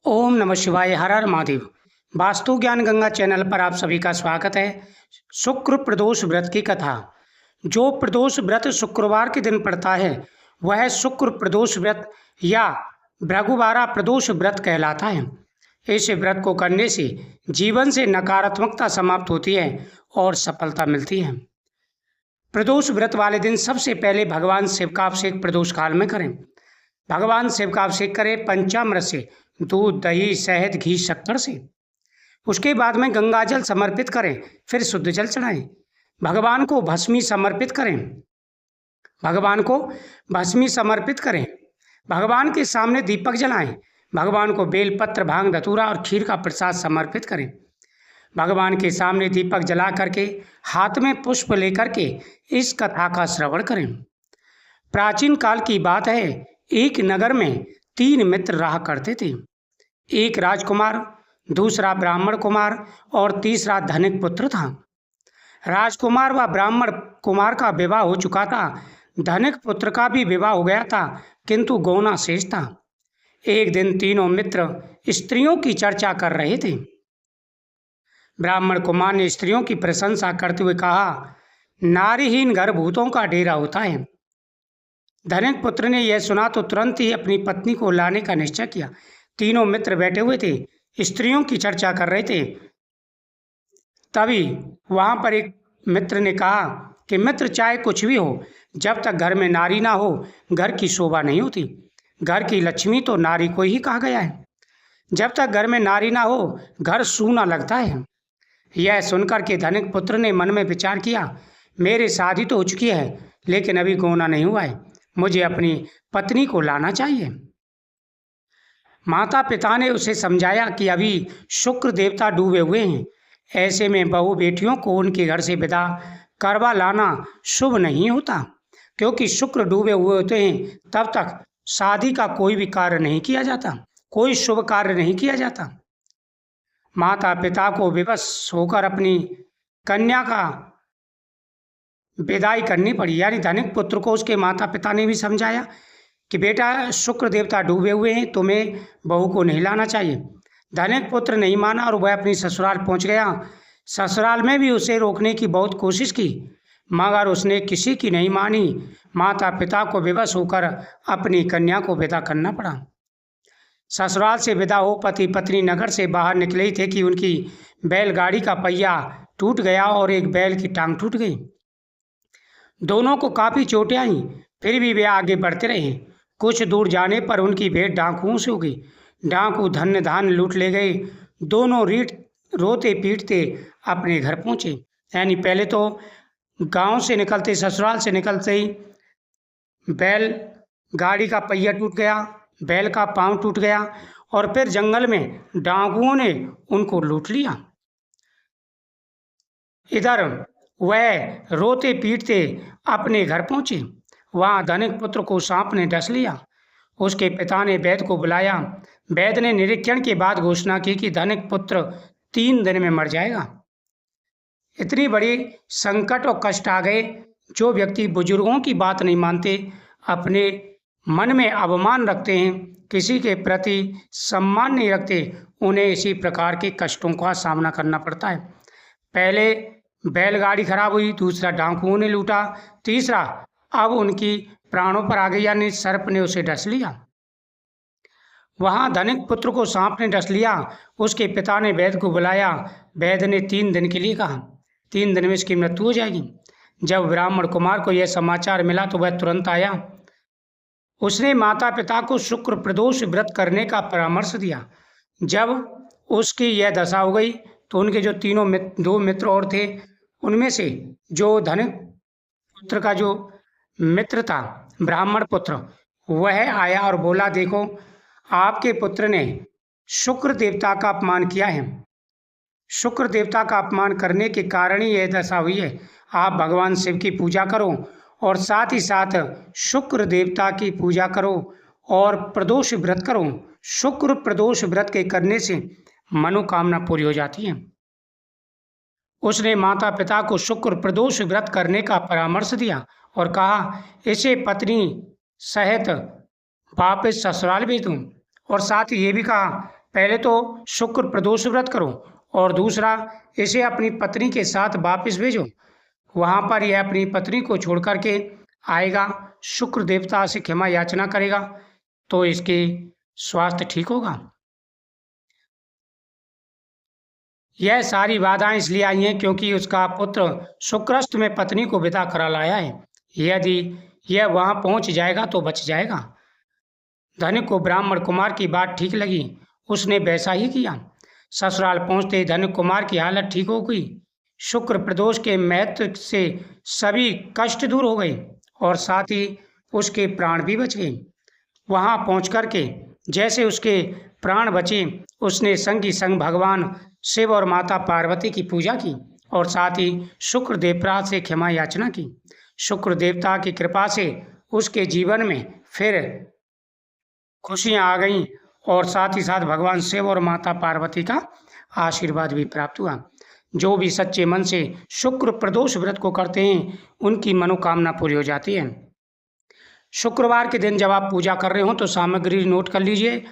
ओम नमः शिवाय। हर हर महादेव। वास्तु ज्ञान गंगा चैनल पर आप सभी का स्वागत है। शुक्र प्रदोष व्रत की कथा। जो प्रदोष व्रत शुक्रवार के दिन पड़ता है वह शुक्र प्रदोष व्रत या भृगुवारा प्रदोष व्रत कहलाता है। इस व्रत को करने से जीवन से नकारात्मकता समाप्त होती है और सफलता मिलती है। प्रदोष व्रत वाले दिन सबसे पहले भगवान शिव का अभिषेक प्रदोष काल में करें। भगवान शिव का अभिषेक करें पंचामृत से, दूध, दही, शहद, घी, शक्कर से। उसके बाद में गंगा जल समर्पित करें, फिर शुद्ध जल चढ़ाएं। भगवान को भस्मी समर्पित करें। भगवान को भस्मी समर्पित करें। भगवान के सामने दीपक जलाएं। भगवान को बेलपत्र, भांग, धतूरा और खीर का प्रसाद समर्पित करें। भगवान के सामने दीपक जला करके हाथ में पुष्प लेकर के इस कथा का श्रवण करें। प्राचीन काल की बात है, एक नगर में 3 मित्र रहा करते थे। एक राजकुमार, दूसरा ब्राह्मण कुमार और तीसरा धनिक पुत्र था। राजकुमार व ब्राह्मण कुमार का विवाह हो चुका था। धनिक पुत्र का भी विवाह हो गया था, किंतु गौना शेष था। एक दिन तीनों मित्र स्त्रियों की चर्चा कर रहे थे। ब्राह्मण कुमार ने स्त्रियों की प्रशंसा करते हुए कहा, नारीहीन घर भूतों का डेरा होता है। धनिक पुत्र ने यह सुना तो तुरंत ही अपनी पत्नी को लाने का निश्चय किया। तीनों मित्र बैठे हुए थे, स्त्रियों की चर्चा कर रहे थे। तभी वहां पर एक मित्र ने कहा कि मित्र, चाहे कुछ भी हो, जब तक घर में नारी ना हो घर की शोभा नहीं होती। घर की लक्ष्मी तो नारी को ही कहा गया है। जब तक घर में नारी ना हो घर सूना लगता है। यह सुनकर के धनिक पुत्र ने मन में विचार किया, मेरी शादी तो हो चुकी है लेकिन अभी गौना नहीं हुआ है, मुझे अपनी पत्नी को लाना चाहिए। माता पिता ने उसे समझाया कि अभी शुक्र देवता डूबे हुए हैं, ऐसे में बहू बेटियों को उनके घर से विदा करवा लाना शुभ नहीं होता, क्योंकि शुक्र डूबे हुए होते हैं तब तक शादी का कोई भी कार्य नहीं किया जाता, कोई शुभ कार्य नहीं किया जाता। माता पिता को विवश होकर अपनी कन्या का विदाई करनी पड़ी। यानी धनिक पुत्र को उसके माता पिता ने भी समझाया कि बेटा, शुक्र देवता डूबे हुए हैं, तुम्हें बहू को नहीं लाना चाहिए। धनिक पुत्र नहीं माना और वह अपनी ससुराल पहुंच गया। ससुराल में भी उसे रोकने की बहुत कोशिश की, मगर उसने किसी की नहीं मानी। माता पिता को विवश होकर अपनी कन्या को विदा करना पड़ा। ससुराल से विदा हो पति पत्नी नगर से बाहर निकले ही थे कि उनकी बैलगाड़ी का पहिया टूट गया और एक बैल की टांग टूट गई। दोनों को काफ़ी चोटें आईं, फिर भी वे आगे बढ़ते रहे। कुछ दूर जाने पर उनकी भेंट डाकुओं से हो गई। डाकू धन्य धान्य लूट ले गए। दोनों रोते पीटते अपने घर पहुँचे। यानी पहले तो गांव से निकलते, ससुराल से निकलते ही बैल गाड़ी का पहिया टूट गया, बैल का पाँव टूट गया और फिर जंगल में डाकुओं ने उनको लूट लिया। इधर वह रोते पीटते अपने घर पहुंचे। वहां धनिक पुत्र को सांप ने डस लिया। उसके पिता ने वैद्य को बुलाया। वैद्य ने निरीक्षण के बाद घोषणा की कि धनिक पुत्र 3 दिन में मर जाएगा। इतनी बड़ी संकट और कष्ट आ गए। जो व्यक्ति बुजुर्गों की बात नहीं मानते, अपने मन में अभिमान रखते हैं, किसी के प्रति सम्मान नहीं रखते, उन्हें इसी प्रकार के कष्टों का सामना करना पड़ता है। पहले बैलगाड़ी खराब हुई, दूसरा डाकुओं ने लूटा, तीसरा अब उनकी प्राणों पर आ गई, यानी सर्प ने उसे डस लिया। वहां धनिक पुत्र को सांप ने डस लिया। उसके पिता ने वैद्य को बुलाया। वैद्य ने 3 दिन के लिए कहा, 3 दिन में इसकी मृत्यु हो जाएगी। जब ब्राह्मण कुमार को यह समाचार मिला तो वह तुरंत आया। उसने माता पिता को शुक्र प्रदोष व्रत करने का परामर्श दिया। जब उसकी यह दशा हो गई तो उनके जो 2 मित्र और थे, उनमें से जो धनिक पुत्र का जो मित्र था, ब्राह्मण पुत्र, वह आया और बोला, देखो, आपके पुत्र ने शुक्र देवता का अपमान किया है। शुक्र देवता का अपमान करने के कारण ही यह दशा हुई है। आप भगवान शिव की पूजा करो और साथ ही साथ शुक्र देवता की पूजा करो और प्रदोष व्रत करो। शुक्र प्रदोष व्रत के करने से मनोकामना पूरी हो जाती है। उसने माता पिता को शुक्र प्रदोष व्रत करने का परामर्श दिया और कहा, इसे पत्नी सहित वापस ससुराल भेज दूं, और साथ ही ये भी कहा, पहले तो शुक्र प्रदोष व्रत करो और दूसरा इसे अपनी पत्नी के साथ वापस भेजो। वहाँ पर यह अपनी पत्नी को छोड़ कर के आएगा, शुक्र देवता से क्षमा याचना करेगा तो इसके स्वास्थ्य ठीक होगा। यह सारी बाधाएं इसलिए आई हैं क्योंकि उसका पुत्र शुक्रस्त में पत्नी को विदा करा लाया है। यदि यह वहाँ पहुँच जाएगा तो बच जाएगा। धनिक को ब्राह्मण कुमार की बात ठीक लगी, उसने वैसा ही किया। ससुराल पहुँचते ही धनिक कुमार की हालत ठीक हो गई। शुक्र प्रदोष के महत्व से सभी कष्ट दूर हो गए और साथ ही उसके प्राण भी बच गए। वहाँ पहुँच कर के जैसे उसके प्राण बचे, उसने संग ही संग भगवान शिव और माता पार्वती की पूजा की और साथ ही शुक्र देवता से क्षमा याचना की। शुक्र देवता की कृपा से उसके जीवन में फिर खुशियाँ आ गईं और साथ ही साथ भगवान शिव और माता पार्वती का आशीर्वाद भी प्राप्त हुआ। जो भी सच्चे मन से शुक्र प्रदोष व्रत को करते हैं उनकी मनोकामना पूरी हो जाती है। शुक्रवार के दिन जब आप पूजा कर रहे हो तो सामग्री नोट कर लीजिए।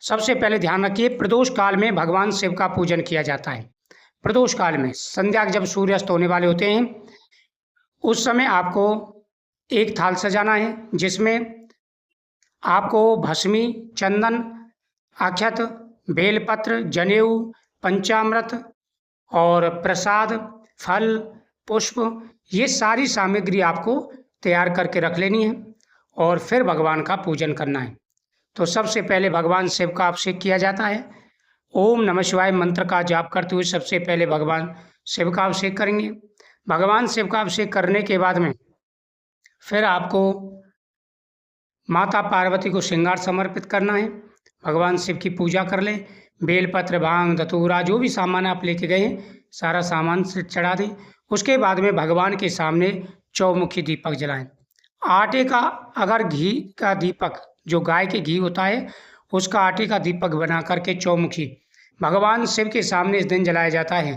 सबसे पहले ध्यान रखिए, प्रदोष काल में भगवान शिव का पूजन किया जाता है। प्रदोष काल में संध्या जब सूर्यास्त होने वाले होते हैं उस समय आपको एक थाल सजाना है जिसमें आपको भस्मी, चंदन, अक्षत, बेलपत्र, जनेऊ, पंचामृत और प्रसाद, फल, पुष्प, ये सारी सामग्री आपको तैयार करके रख लेनी है और फिर भगवान का पूजन करना है। तो सबसे पहले भगवान शिव का अभिषेक किया जाता है। ओम नमः शिवाय मंत्र का जाप करते हुए सबसे पहले भगवान शिव का अभिषेक करेंगे। भगवान शिव का अभिषेक करने के बाद में फिर आपको माता पार्वती को श्रृंगार समर्पित करना है। भगवान शिव की पूजा कर लें। बेलपत्र, भांग, धतूरा, जो भी सामान आप लेके गए हैं सारा सामान से चढ़ा दें। उसके बाद में भगवान के सामने चौमुखी दीपक जलाएं। आटे का, अगर घी का दीपक, जो गाय के घी होता है उसका आटे का दीपक बना करके चौमुखी भगवान शिव के सामने इस दिन जलाया जाता है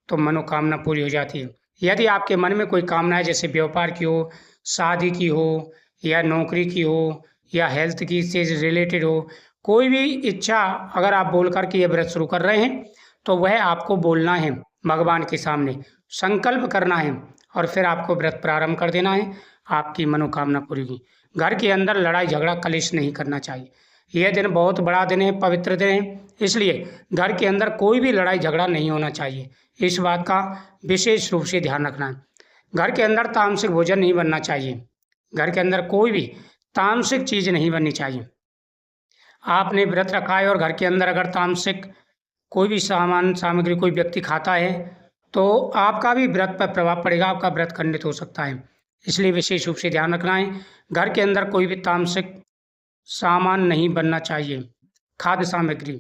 तो मनोकामना पूरी हो जाती है। यदि आपके मन में कोई कामना है, जैसे व्यापार की हो, शादी की हो या नौकरी की हो या हेल्थ की से रिलेटेड हो, कोई भी इच्छा अगर आप बोल कर के ये व्रत शुरू कर रहे हैं तो वह आपको बोलना है, भगवान के सामने संकल्प करना है और फिर आपको व्रत प्रारंभ कर देना है। आपकी मनोकामना पूरी होगी। घर के अंदर लड़ाई झगड़ा कलेश नहीं करना चाहिए। यह दिन बहुत बड़ा दिन है, पवित्र दिन है, इसलिए घर के अंदर कोई भी लड़ाई झगड़ा नहीं होना चाहिए। इस बात का विशेष रूप से ध्यान रखना है। घर के अंदर तामसिक भोजन नहीं बनना चाहिए। घर के अंदर कोई भी तामसिक चीज़ नहीं बननी चाहिए। आपने व्रत रखा है और घर के अंदर अगर तामसिक कोई भी सामान सामग्री कोई व्यक्ति खाता है तो आपका भी व्रत पर प्रभाव पड़ेगा, आपका व्रत खंडित हो सकता है। इसलिए विशेष रूप से ध्यान रखना है। घर के अंदर कोई भी तामसिक सामान नहीं बनना चाहिए, खाद्य सामग्री।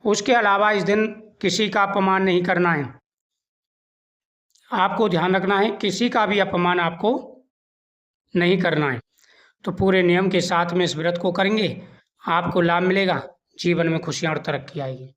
उसके अलावा इस दिन किसी का अपमान नहीं करना है। आपको ध्यान रखना है, किसी का भी अपमान आपको नहीं करना है। तो पूरे नियम के साथ में इस व्रत को करेंगे, आपको लाभ मिलेगा, जीवन में खुशियाँ और तरक्की आएगी।